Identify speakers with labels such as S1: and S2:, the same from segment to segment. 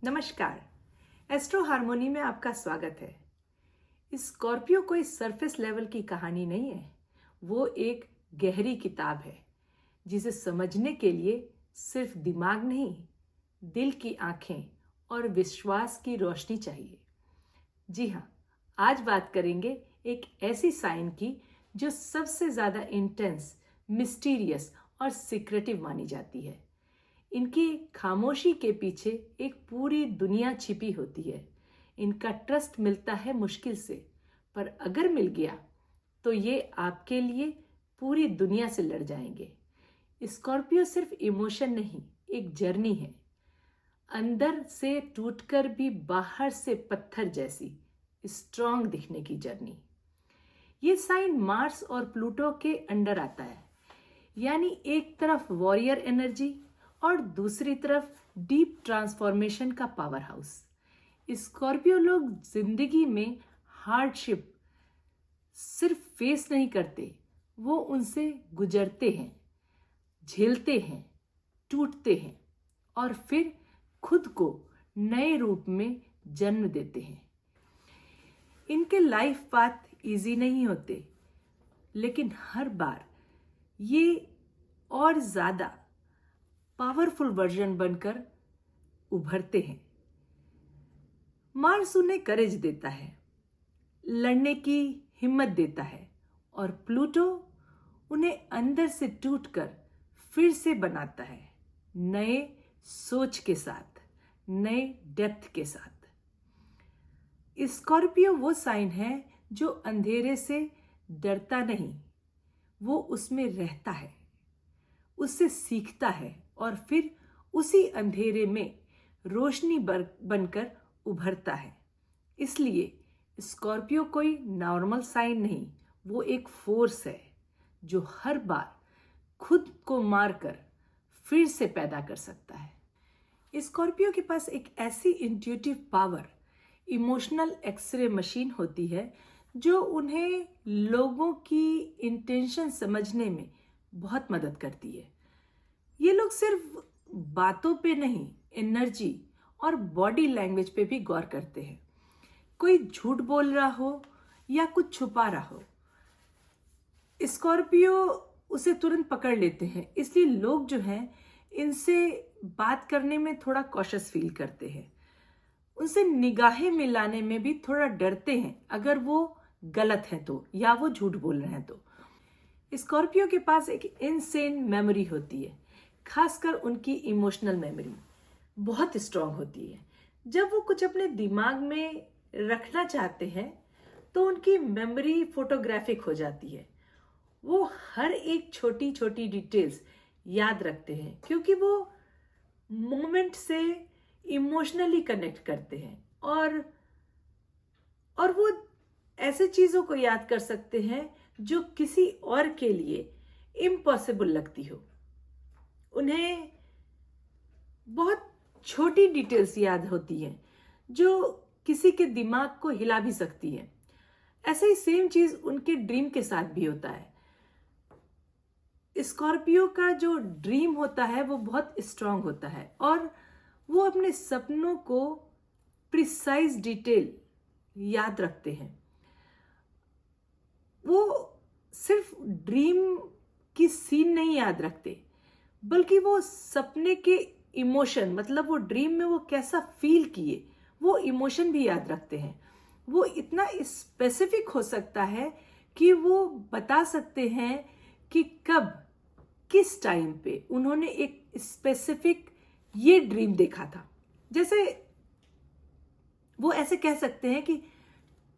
S1: नमस्कार। Astro harmony में आपका स्वागत है। स्कॉर्पियो कोई सरफेस लेवल की कहानी नहीं है, वो एक गहरी किताब है जिसे समझने के लिए सिर्फ दिमाग नहीं, दिल की आंखें और विश्वास की रोशनी चाहिए। जी हाँ, आज बात करेंगे एक ऐसी साइन की जो सबसे ज़्यादा इंटेंस, मिस्टीरियस और सीक्रेटिव मानी जाती है। इनकी खामोशी के पीछे एक पूरी दुनिया छिपी होती है। इनका ट्रस्ट मिलता है मुश्किल से, पर अगर मिल गया तो ये आपके लिए पूरी दुनिया से लड़ जाएंगे। स्कॉर्पियो सिर्फ इमोशन नहीं, एक जर्नी है। अंदर से टूटकर भी बाहर से पत्थर जैसी स्ट्रांग दिखने की जर्नी। ये साइन मार्स और प्लूटो के अंडर आता है, यानी एक तरफ वॉरियर एनर्जी और दूसरी तरफ डीप ट्रांसफॉर्मेशन का पावर हाउस। स्कॉर्पियो लोग जिंदगी में हार्डशिप सिर्फ फेस नहीं करते, वो उनसे गुजरते हैं, झेलते हैं, टूटते हैं और फिर खुद को नए रूप में जन्म देते हैं। इनके लाइफ पाथ इजी नहीं होते, लेकिन हर बार ये और ज्यादा पावरफुल वर्जन बनकर उभरते हैं। मार्स उन्हें करेज देता है, लड़ने की हिम्मत देता है और प्लूटो उन्हें अंदर से टूटकर फिर से बनाता है, नए सोच के साथ, नए डेप्थ के साथ। स्कॉर्पियो वो साइन है जो अंधेरे से डरता नहीं, वो उसमें रहता है, उससे सीखता है और फिर उसी अंधेरे में रोशनी बनकर उभरता है। इसलिए स्कॉर्पियो कोई नॉर्मल साइन नहीं, वो एक फोर्स है जो हर बार खुद को मारकर फिर से पैदा कर सकता है। स्कॉर्पियो के पास एक ऐसी intuitive power, emotional x-ray machine होती है जो उन्हें लोगों की इंटेंशन समझने में बहुत मदद करती है। ये लोग सिर्फ बातों पे नहीं, एनर्जी और बॉडी लैंग्वेज पे भी गौर करते हैं। कोई झूठ बोल रहा हो या कुछ छुपा रहा हो, स्कॉर्पियो उसे तुरंत पकड़ लेते हैं। इसलिए लोग जो हैं इनसे बात करने में थोड़ा कॉशियस फील करते हैं, उनसे निगाहें मिलाने में भी थोड़ा डरते हैं अगर वो गलत है तो, या वो झूठ बोल रहे हैं तो। स्कॉर्पियो के पास एक इनसेन मेमोरी होती है, खासकर उनकी इमोशनल मेमोरी बहुत स्ट्रांग होती है। जब वो कुछ अपने दिमाग में रखना चाहते हैं तो उनकी मेमोरी फोटोग्राफिक हो जाती है। वो हर एक छोटी छोटी डिटेल्स याद रखते हैं क्योंकि वो मोमेंट से इमोशनली कनेक्ट करते हैं और वो ऐसे चीजों को याद कर सकते हैं जो किसी और के लिए इम्पॉसिबल लगती हो। उन्हें बहुत छोटी डिटेल्स याद होती हैं जो किसी के दिमाग को हिला भी सकती है। ऐसे ही सेम चीज उनके ड्रीम के साथ भी होता है। स्कॉर्पियो का जो ड्रीम होता है वो बहुत स्ट्रांग होता है और वो अपने सपनों को प्रिसाइज डिटेल याद रखते हैं। वो सिर्फ ड्रीम की सीन नहीं याद रखते, बल्कि वो सपने के इमोशन, मतलब वो ड्रीम में वो कैसा फील किए, वो इमोशन भी याद रखते हैं। वो इतना स्पेसिफिक हो सकता है कि वो बता सकते हैं कि कब, किस टाइम पे उन्होंने एक स्पेसिफिक ये ड्रीम देखा था। जैसे वो ऐसे कह सकते हैं कि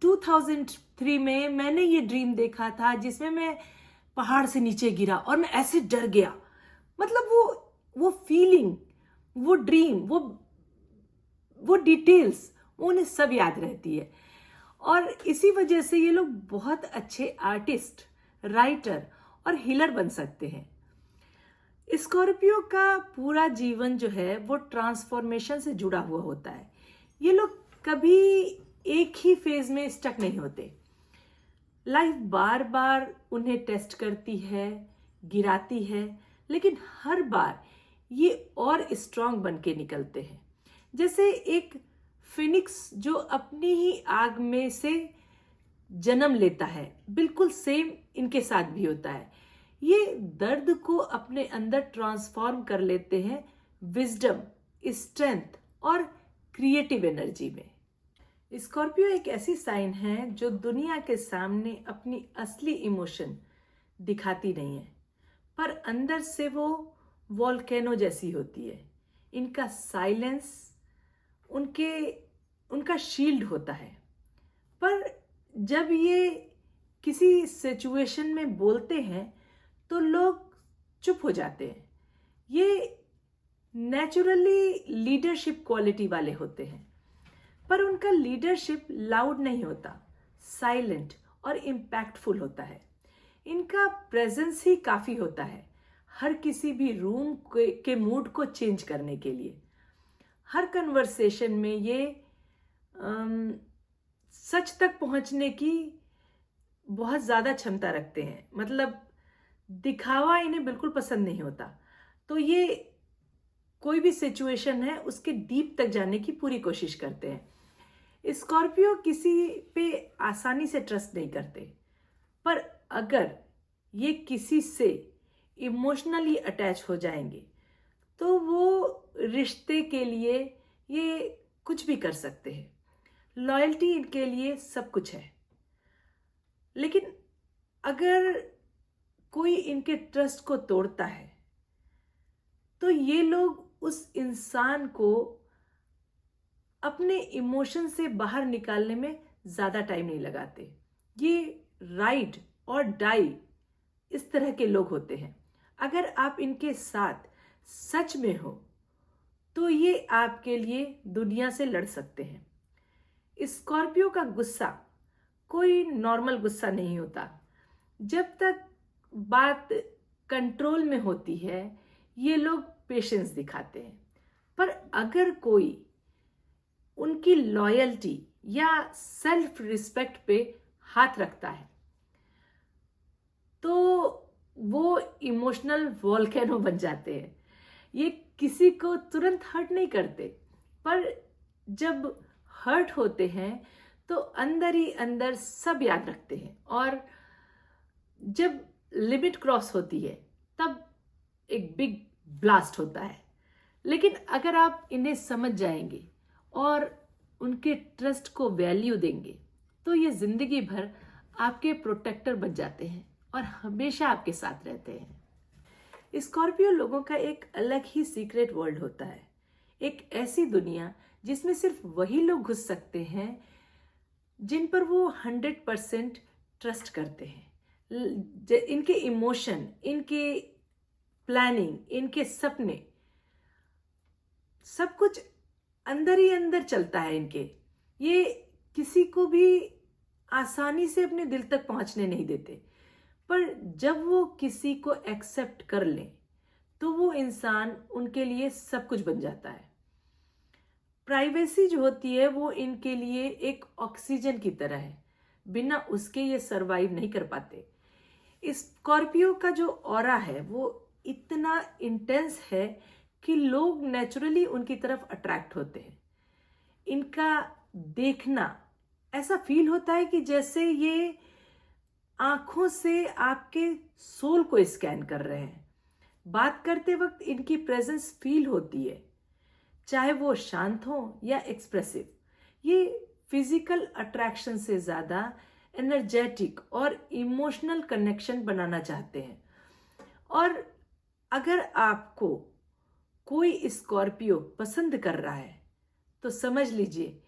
S1: 2003 में मैंने ये ड्रीम देखा था जिसमें मैं पहाड़ से नीचे गिरा और मैं ऐसे डर गया। मतलब वो फीलिंग, वो ड्रीम, वो डिटेल्स उन्हें सब याद रहती है। और इसी वजह से ये लोग बहुत अच्छे आर्टिस्ट, राइटर और हीलर बन सकते हैं। स्कॉर्पियो का पूरा जीवन जो है वो ट्रांसफॉर्मेशन से जुड़ा हुआ होता है। ये लोग कभी एक ही फेज में स्टक नहीं होते। लाइफ बार बार उन्हें टेस्ट करती है, गिराती है, लेकिन हर बार ये और स्ट्रांग बन के निकलते हैं। जैसे एक फिनिक्स जो अपनी ही आग में से जन्म लेता है, बिल्कुल सेम इनके साथ भी होता है। ये दर्द को अपने अंदर ट्रांसफॉर्म कर लेते हैं विजडम, स्ट्रेंथ और क्रिएटिव एनर्जी में। स्कॉर्पियो एक ऐसी साइन है जो दुनिया के सामने अपनी असली इमोशन दिखाती नहीं है, पर अंदर से वो वॉल्केनो जैसी होती है। इनका साइलेंस उनका शील्ड होता है, पर जब ये किसी सिचुएशन में बोलते हैं तो लोग चुप हो जाते हैं। ये नेचुरली लीडरशिप क्वालिटी वाले होते हैं, पर उनका लीडरशिप लाउड नहीं होता, साइलेंट और इम्पैक्टफुल होता है। इनका प्रेजेंस ही काफी होता है हर किसी भी रूम के मूड को चेंज करने के लिए। हर कन्वर्सेशन में ये सच तक पहुंचने की बहुत ज़्यादा क्षमता रखते हैं, मतलब दिखावा इन्हें बिल्कुल पसंद नहीं होता। तो ये कोई भी सिचुएशन है उसके डीप तक जाने की पूरी कोशिश करते हैं। स्कॉर्पियो किसी पे आसानी से ट्रस्ट नहीं करते, पर अगर ये किसी से इमोशनली अटैच हो जाएंगे तो वो रिश्ते के लिए ये कुछ भी कर सकते हैं। लॉयल्टी इनके लिए सब कुछ है, लेकिन अगर कोई इनके ट्रस्ट को तोड़ता है तो ये लोग उस इंसान को अपने इमोशन से बाहर निकालने में ज़्यादा टाइम नहीं लगाते। ये राइड और डाई इस तरह के लोग होते हैं। अगर आप इनके साथ सच में हो तो ये आपके लिए दुनिया से लड़ सकते हैं। स्कॉर्पियो का गुस्सा कोई नॉर्मल गुस्सा नहीं होता। जब तक बात कंट्रोल में होती है ये लोग पेशेंस दिखाते हैं, पर अगर कोई उनकी लॉयल्टी या सेल्फ रिस्पेक्ट पे हाथ रखता है तो वो इमोशनल वॉल्केनो बन जाते हैं। ये किसी को तुरंत हर्ट नहीं करते, पर जब हर्ट होते हैं तो अंदर ही अंदर सब याद रखते हैं, और जब लिमिट क्रॉस होती है तब एक बिग ब्लास्ट होता है। लेकिन अगर आप इन्हें समझ जाएंगे और उनके ट्रस्ट को वैल्यू देंगे तो ये जिंदगी भर आपके प्रोटेक्टर बन जाते हैं और हमेशा आपके साथ रहते हैं। स्कॉर्पियो लोगों का एक अलग ही सीक्रेट वर्ल्ड होता है, एक ऐसी दुनिया जिसमें सिर्फ वही लोग घुस सकते हैं जिन पर वो 100% ट्रस्ट करते हैं। इनके इमोशन, इनके प्लानिंग, इनके सपने, सब कुछ अंदर ही अंदर चलता है इनके। ये किसी को भी आसानी से अपने दिल तक पहुंचने नहीं देते, पर जब वो किसी को एक्सेप्ट कर लें तो वो इंसान उनके लिए सब कुछ बन जाता है। प्राइवेसी जो होती है वो इनके लिए एक ऑक्सीजन की तरह है, बिना उसके ये सरवाइव नहीं कर पाते। स्कॉर्पियो का जो ऑरा है वो इतना इंटेंस है कि लोग नेचुरली उनकी तरफ अट्रैक्ट होते हैं। इनका देखना ऐसा फील होता है कि जैसे ये आंखों से आपके सोल को स्कैन कर रहे हैं। बात करते वक्त इनकी प्रेजेंस फील होती है, चाहे वो शांत हो या एक्सप्रेसिव। ये फिजिकल अट्रैक्शन से ज़्यादा एनर्जेटिक और इमोशनल कनेक्शन बनाना चाहते हैं। और अगर आपको कोई स्कॉर्पियो पसंद कर रहा है तो समझ लीजिए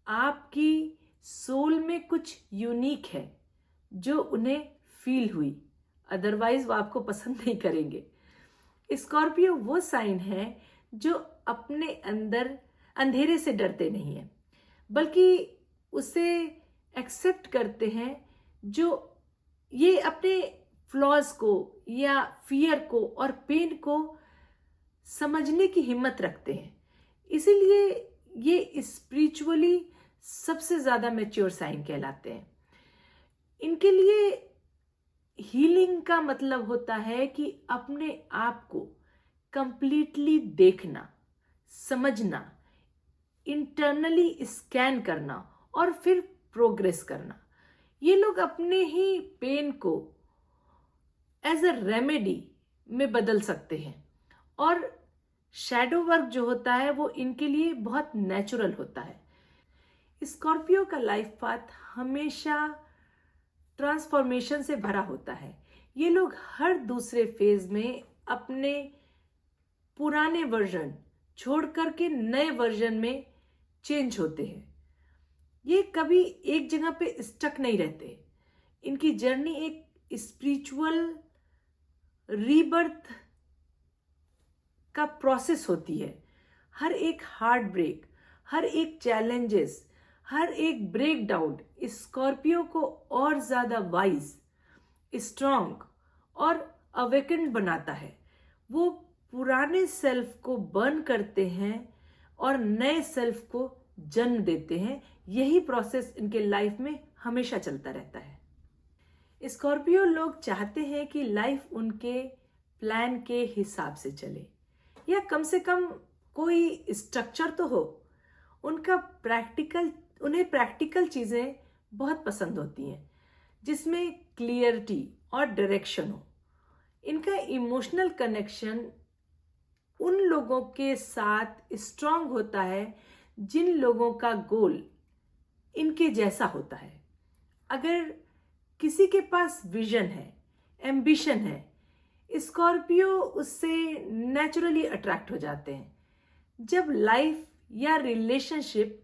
S1: आपकी सोल में कुछ यूनिक है जो उन्हें फील हुई, अदरवाइज वो आपको पसंद नहीं करेंगे। स्कॉर्पियो वो साइन है जो अपने अंदर अंधेरे से डरते नहीं है, बल्कि उसे एक्सेप्ट करते हैं। जो ये अपने फ्लॉज को या फियर को और पेन को समझने की हिम्मत रखते हैं, इसीलिए ये स्पिरिचुअली सबसे ज्यादा मैच्योर साइन कहलाते हैं। इनके लिए हीलिंग का मतलब होता है कि अपने आप को कंप्लीटली देखना, समझना, इंटरनली स्कैन करना और फिर प्रोग्रेस करना। ये लोग अपने ही पेन को एज अ रेमेडी में बदल सकते हैं और शैडो वर्क जो होता है वो इनके लिए बहुत नेचुरल होता है। स्कॉर्पियो का लाइफ पाथ हमेशा ट्रांसफॉर्मेशन से भरा होता है। ये लोग हर दूसरे फेज में अपने पुराने वर्जन छोड़ करके नए वर्जन में चेंज होते हैं। ये कभी एक जगह पे स्टक नहीं रहते। इनकी जर्नी एक स्पिरिचुअल रीबर्थ का प्रोसेस होती है। हर एक हार्ट ब्रेक, हर एक चैलेंजेस, हर एक ब्रेक डाउन स्कॉर्पियो को और ज्यादा वाइज, स्ट्रांग और अवेकेंड बनाता है। वो पुराने सेल्फ को बर्न करते हैं और नए सेल्फ को जन्म देते हैं। यही प्रोसेस इनके लाइफ में हमेशा चलता रहता है। स्कॉर्पियो लोग चाहते हैं कि लाइफ उनके प्लान के हिसाब से चले, या कम से कम कोई स्ट्रक्चर तो हो। उन्हें प्रैक्टिकल चीजें बहुत पसंद होती हैं जिसमें क्लियरिटी और डायरेक्शन हो। इनका इमोशनल कनेक्शन उन लोगों के साथ स्ट्रांग होता है जिन लोगों का गोल इनके जैसा होता है। अगर किसी के पास विजन है, एम्बिशन है, स्कॉर्पियो उससे नेचुरली अट्रैक्ट हो जाते हैं। जब लाइफ या relationship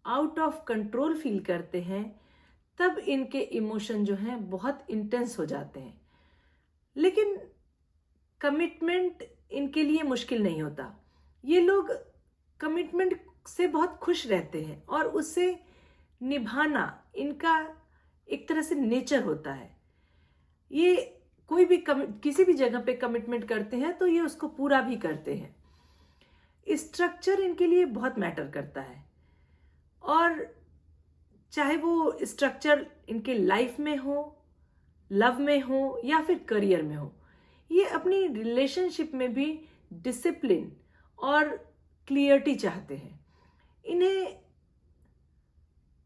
S1: out of control feel करते हैं तब इनके इमोशन जो हैं बहुत इंटेंस हो जाते हैं। लेकिन कमिटमेंट इनके लिए मुश्किल नहीं होता। ये लोग कमिटमेंट से बहुत खुश रहते हैं और उसे निभाना इनका एक तरह से नेचर होता है। ये कोई भी किसी भी जगह पे कमिटमेंट करते हैं तो ये उसको पूरा भी करते हैं। स्ट्रक्चर इनके लिए बहुत मैटर करता है, और चाहे वो स्ट्रक्चर इनके लाइफ में हो, लव में हो या फिर करियर में हो। ये अपनी रिलेशनशिप में भी डिसिप्लिन और क्लियरिटी चाहते हैं। इन्हें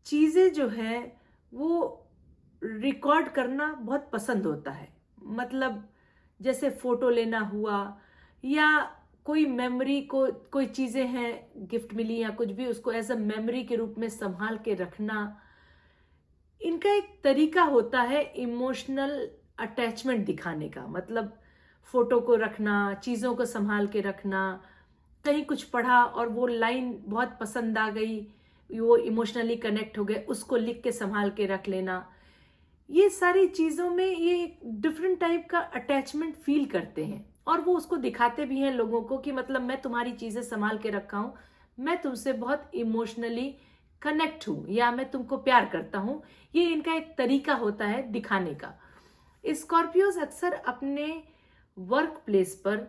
S1: चीजें जो है वो रिकॉर्ड करना बहुत पसंद होता है। मतलब जैसे फोटो लेना हुआ, या कोई मेमोरी को, कोई चीजें हैं गिफ्ट मिली या कुछ भी, उसको एज अ मेमोरी के रूप में संभाल के रखना। इनका एक तरीका होता है इमोशनल अटैचमेंट दिखाने का। मतलब फोटो को रखना, चीजों को संभाल के रखना, कहीं कुछ पढ़ा और वो लाइन बहुत पसंद आ गई, वो इमोशनली कनेक्ट हो गए, उसको लिख के संभाल के रख लेना। ये सारी चीजों में ये एक डिफरेंट टाइप का अटैचमेंट फील करते हैं और वो उसको दिखाते भी हैं लोगों को कि मतलब मैं तुम्हारी चीजें संभाल के रखा हूं, मैं तुमसे बहुत इमोशनली कनेक्ट हूं, या मैं तुमको प्यार करता हूं। ये इनका एक तरीका होता है दिखाने का। स्कॉर्पियोज अक्सर अपने वर्क प्लेस पर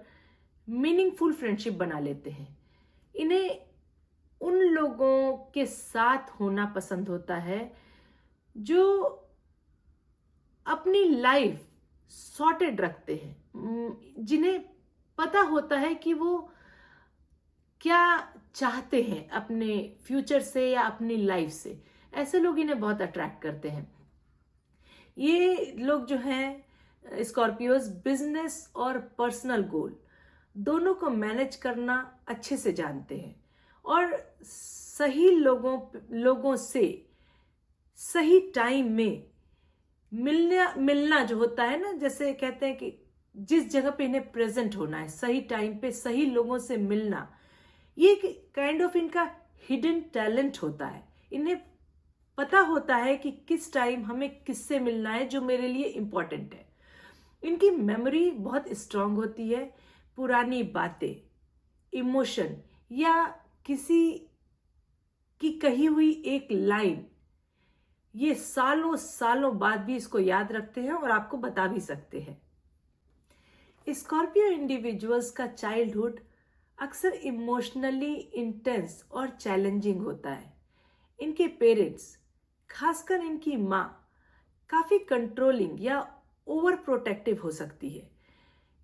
S1: मीनिंगफुल फ्रेंडशिप बना लेते हैं। इन्हें उन लोगों के साथ होना पसंद होता है जो अपनी लाइफ सॉर्टेड रखते हैं, जिन्हें पता होता है कि वो क्या चाहते हैं अपने फ्यूचर से या अपनी लाइफ से। ऐसे लोग इन्हें बहुत अट्रैक्ट करते हैं। ये लोग जो हैं स्कॉर्पियोज बिजनेस और पर्सनल गोल दोनों को मैनेज करना अच्छे से जानते हैं और सही लोगों से सही टाइम में मिलना जो होता है ना, जैसे कहते हैं कि जिस जगह पे इन्हें प्रेजेंट होना है, सही टाइम पे सही लोगों से मिलना, ये काइंड ऑफ इनका हिडन टैलेंट होता है। इन्हें पता होता है कि किस टाइम हमें किससे मिलना है जो मेरे लिए इम्पोर्टेंट है। इनकी मेमोरी बहुत स्ट्रांग होती है। पुरानी बातें, इमोशन या किसी की कही हुई एक लाइन, ये सालों सालों बाद भी इसको याद रखते हैं और आपको बता भी सकते हैं। स्कॉर्पियो इंडिविजुअल्स का चाइल्डहुड अक्सर इमोशनली इंटेंस और चैलेंजिंग होता है। इनके पेरेंट्स, खासकर इनकी माँ, काफी कंट्रोलिंग या ओवर प्रोटेक्टिव हो सकती है।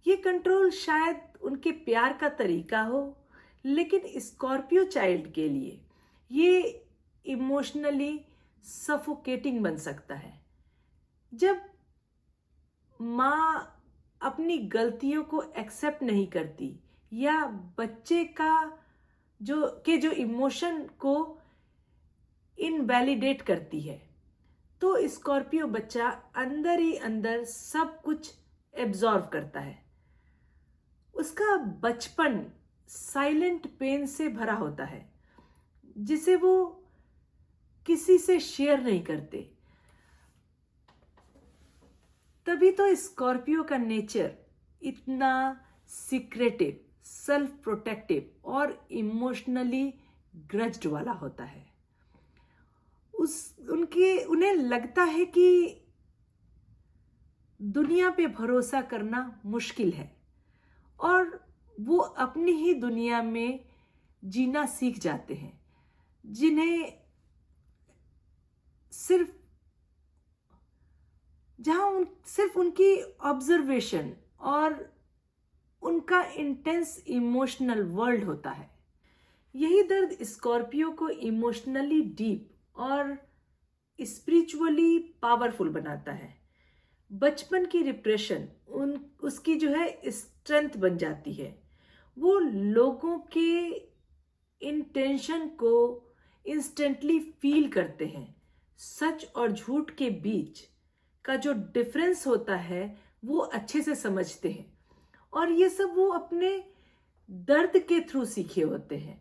S1: ये कंट्रोल शायद उनके प्यार का तरीका हो, लेकिन स्कॉर्पियो चाइल्ड के लिए ये इमोशनली सफोकेटिंग बन सकता है। जब माँ अपनी गलतियों को एक्सेप्ट नहीं करती या बच्चे का जो इमोशन को इनवैलिडेट करती है, तो स्कॉर्पियो बच्चा अंदर ही अंदर सब कुछ एब्जॉर्व करता है। उसका बचपन साइलेंट पेन से भरा होता है जिसे वो किसी से शेयर नहीं करते। तभी तो स्कॉर्पियो का नेचर इतना सीक्रेटिव, सेल्फ प्रोटेक्टिव और इमोशनली ग्रज्ड वाला होता है। उन्हें लगता है कि दुनिया पे भरोसा करना मुश्किल है और वो अपनी ही दुनिया में जीना सीख जाते हैं, जिन्हें सिर्फ सिर्फ उनकी ऑब्जर्वेशन और उनका इंटेंस इमोशनल वर्ल्ड होता है। यही दर्द स्कॉर्पियो को इमोशनली डीप और स्पिरिचुअली पावरफुल बनाता है। बचपन की रिप्रेशन उसकी स्ट्रेंथ बन जाती है। वो लोगों के इंटेंशन को इंस्टेंटली फील करते हैं। सच और झूठ के बीच का जो डिफरेंस होता है वो अच्छे से समझते हैं और ये सब वो अपने दर्द के थ्रू सीखे होते हैं।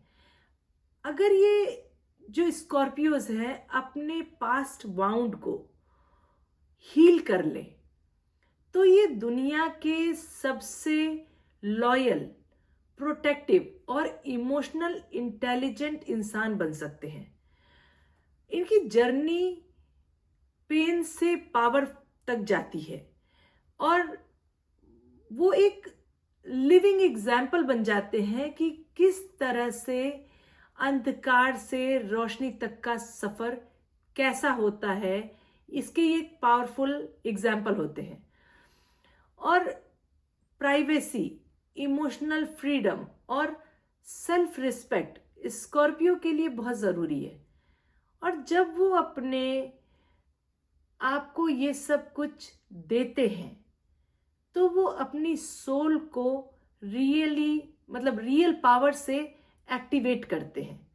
S1: अगर ये जो स्कॉर्पियोज हैं अपने पास्ट वाउंड को हील कर ले तो ये दुनिया के सबसे लॉयल, प्रोटेक्टिव और इमोशनल इंटेलिजेंट इंसान बन सकते हैं। इनकी जर्नी पेन से पावर तक जाती है और वो एक लिविंग एग्जाम्पल बन जाते हैं कि किस तरह से अंधकार से रोशनी तक का सफर कैसा होता है। इसके ये एक पावरफुल एग्जाम्पल होते हैं। और प्राइवेसी, इमोशनल फ्रीडम और सेल्फ रिस्पेक्ट स्कॉर्पियो के लिए बहुत ज़रूरी है। और जब वो अपने आपको ये सब कुछ देते हैं तो वो अपनी सोल को रियल पावर से एक्टिवेट करते हैं।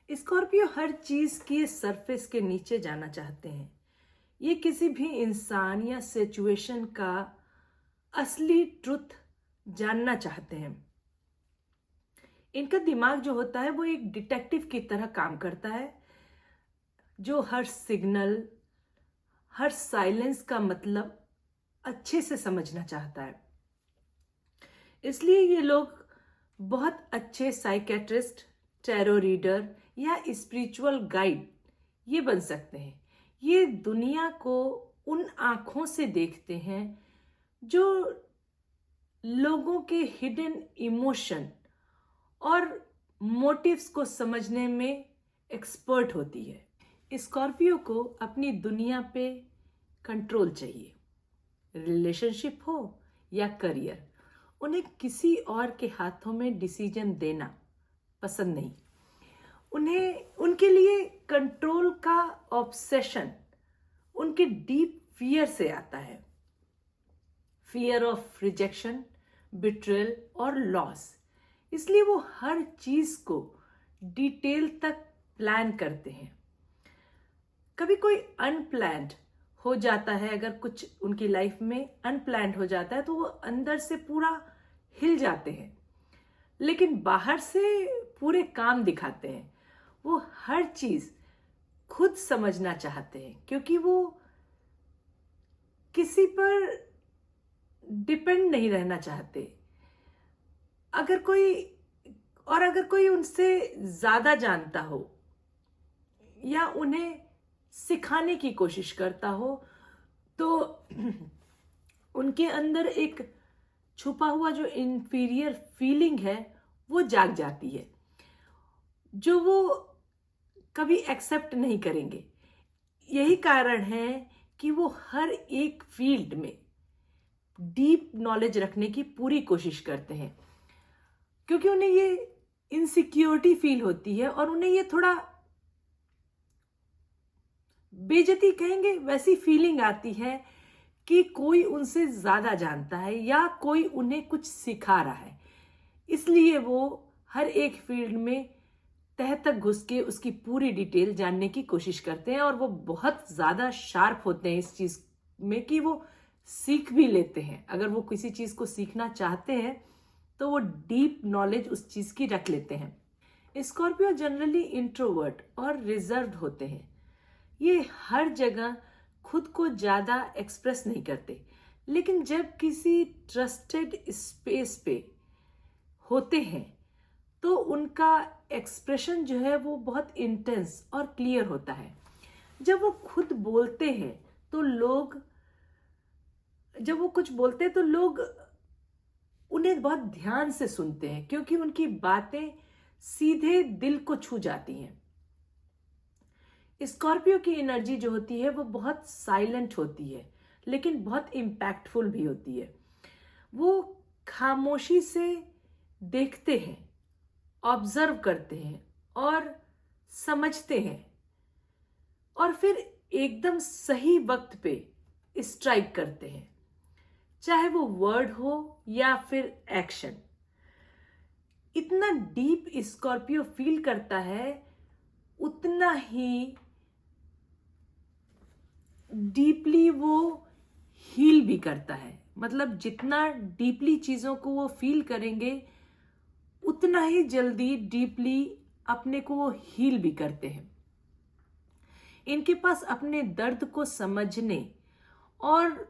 S1: स्कॉर्पियो हर चीज की सरफेस के नीचे जाना चाहते हैं। ये किसी भी इंसान या सिचुएशन का असली ट्रुथ जानना चाहते हैं। इनका दिमाग जो होता है वो एक डिटेक्टिव की तरह काम करता है, जो हर सिग्नल, हर साइलेंस का मतलब अच्छे से समझना चाहता है। इसलिए ये लोग बहुत अच्छे साइकेट्रिस्ट, टैरो रीडर या स्पिरिचुअल गाइड ये बन सकते हैं। ये दुनिया को उन आँखों से देखते हैं जो लोगों के हिडन इमोशन और मोटिव्स को समझने में एक्सपर्ट होती है। स्कॉर्पियो को अपनी दुनिया पे कंट्रोल चाहिए, रिलेशनशिप हो या करियर। उन्हें किसी और के हाथों में डिसीजन देना पसंद नहीं। उनके लिए कंट्रोल का ऑब्सेशन उनके डीप फियर से आता है। फियर ऑफ रिजेक्शन, बिट्रेल और लॉस। इसलिए वो हर चीज को डिटेल तक प्लान करते हैं। कभी कोई अनप्लान्ड हो जाता है, अगर कुछ उनकी लाइफ में अनप्लान्ड हो जाता है तो वो अंदर से पूरा हिल जाते हैं, लेकिन बाहर से पूरे काम दिखाते हैं। वो हर चीज खुद समझना चाहते हैं क्योंकि वो किसी पर डिपेंड नहीं रहना चाहते। अगर कोई उनसे ज्यादा जानता हो या उन्हें सिखाने की कोशिश करता हो तो उनके अंदर एक छुपा हुआ जो इंफीरियर फीलिंग है वो जाग जाती है, जो वो कभी एक्सेप्ट नहीं करेंगे। यही कारण है कि वो हर एक फील्ड में डीप नॉलेज रखने की पूरी कोशिश करते हैं, क्योंकि उन्हें ये इनसिक्योरिटी फील होती है और उन्हें ये थोड़ा बेइज्जती कहेंगे वैसी फीलिंग आती है कि कोई उनसे ज्यादा जानता है या कोई उन्हें कुछ सिखा रहा है। इसलिए वो हर एक फील्ड में तह तक घुस के उसकी पूरी डिटेल जानने की कोशिश करते हैं और वो बहुत ज्यादा शार्प होते हैं इस चीज में कि वो सीख भी लेते हैं। अगर वो किसी चीज को सीखना चाहते हैं तो वो डीप नॉलेज उस चीज की रख लेते हैं। स्कॉर्पियो जनरली इंट्रोवर्ट और रिजर्व्ड होते हैं। ये हर जगह खुद को ज्यादा एक्सप्रेस नहीं करते, लेकिन जब किसी ट्रस्टेड स्पेस पे होते हैं तो उनका एक्सप्रेशन जो है वो बहुत इंटेंस और क्लियर होता है। जब वो खुद बोलते हैं तो लोग जब वो कुछ बोलते हैं तो लोग उन्हें बहुत ध्यान से सुनते हैं क्योंकि उनकी बातें सीधे दिल को छू जाती हैं। स्कॉर्पियो की एनर्जी जो होती है वो बहुत साइलेंट होती है लेकिन बहुत इम्पैक्टफुल भी होती है। वो खामोशी से देखते हैं, ऑब्जर्व करते हैं और समझते हैं और फिर एकदम सही वक्त पे स्ट्राइक करते हैं, चाहे वो वर्ड हो या फिर एक्शन। इतना डीप स्कॉर्पियो फील करता है उतना ही डीपली वो हील भी करता है। मतलब जितना डीपली चीजों को वो फील करेंगे उतना ही जल्दी डीपली अपने को वो हील भी करते हैं। इनके पास अपने दर्द को समझने और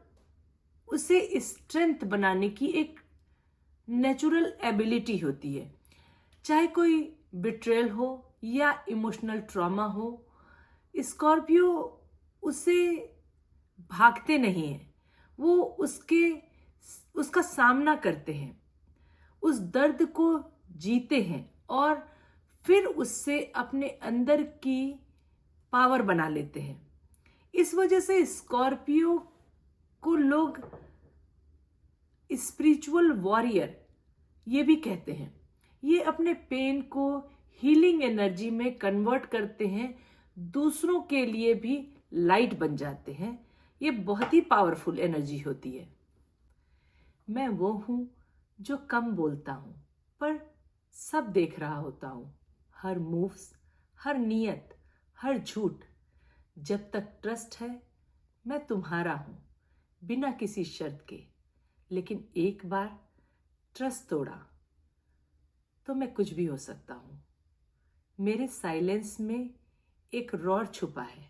S1: उसे स्ट्रेंथ बनाने की एक नेचुरल एबिलिटी होती है। चाहे कोई बिट्रेयल हो या इमोशनल ट्रॉमा हो, स्कॉर्पियो उसे भागते नहीं हैं, वो उसका सामना करते हैं, उस दर्द को जीते हैं और फिर उससे अपने अंदर की पावर बना लेते हैं। इस वजह से स्कॉर्पियो को लोग स्पिरिचुअल वॉरियर ये भी कहते हैं। ये अपने पेन को हीलिंग एनर्जी में कन्वर्ट करते हैं, दूसरों के लिए भी लाइट बन जाते हैं। ये बहुत ही पावरफुल एनर्जी होती है। मैं वो हूं जो कम बोलता हूं पर सब देख रहा होता हूं, हर मूव्स, हर नियत, हर झूठ। जब तक ट्रस्ट है मैं तुम्हारा हूं बिना किसी शर्त के, लेकिन एक बार ट्रस्ट तोड़ा तो मैं कुछ भी हो सकता हूं। मेरे साइलेंस में एक रॉड छुपा है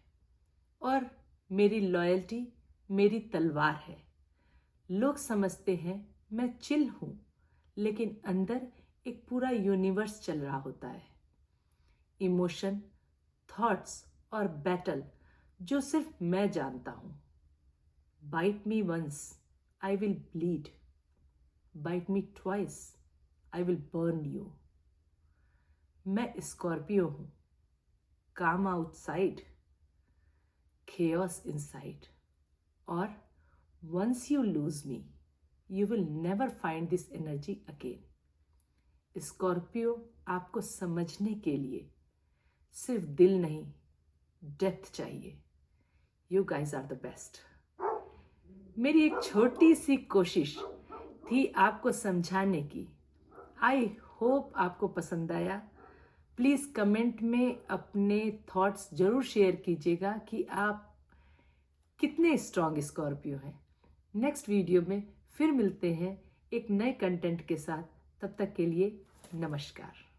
S1: और मेरी लॉयल्टी मेरी तलवार है। लोग समझते हैं मैं चिल हूं, लेकिन अंदर एक पूरा यूनिवर्स चल रहा होता है। इमोशन, थॉट्स और बैटल जो सिर्फ मैं जानता हूं। Bite me once, I will bleed. Bite me twice, I will burn you. मैं स्कॉर्पियो हूं, काम आउटसाइड, chaos inside, और once you lose me, you will never find this energy again. Scorpio आपको समझने के लिए सिर्फ दिल नहीं, डेप्थ चाहिए। You guys are the best. मेरी एक छोटी सी कोशिश थी आपको समझाने की। आई होप आपको पसंद आया। प्लीज़ कमेंट में अपने थॉट्स जरूर शेयर कीजिएगा कि आप कितने स्ट्रॉन्ग स्कॉर्पियो हैं। नेक्स्ट वीडियो में फिर मिलते हैं एक नए कंटेंट के साथ। तब तक के लिए नमस्कार।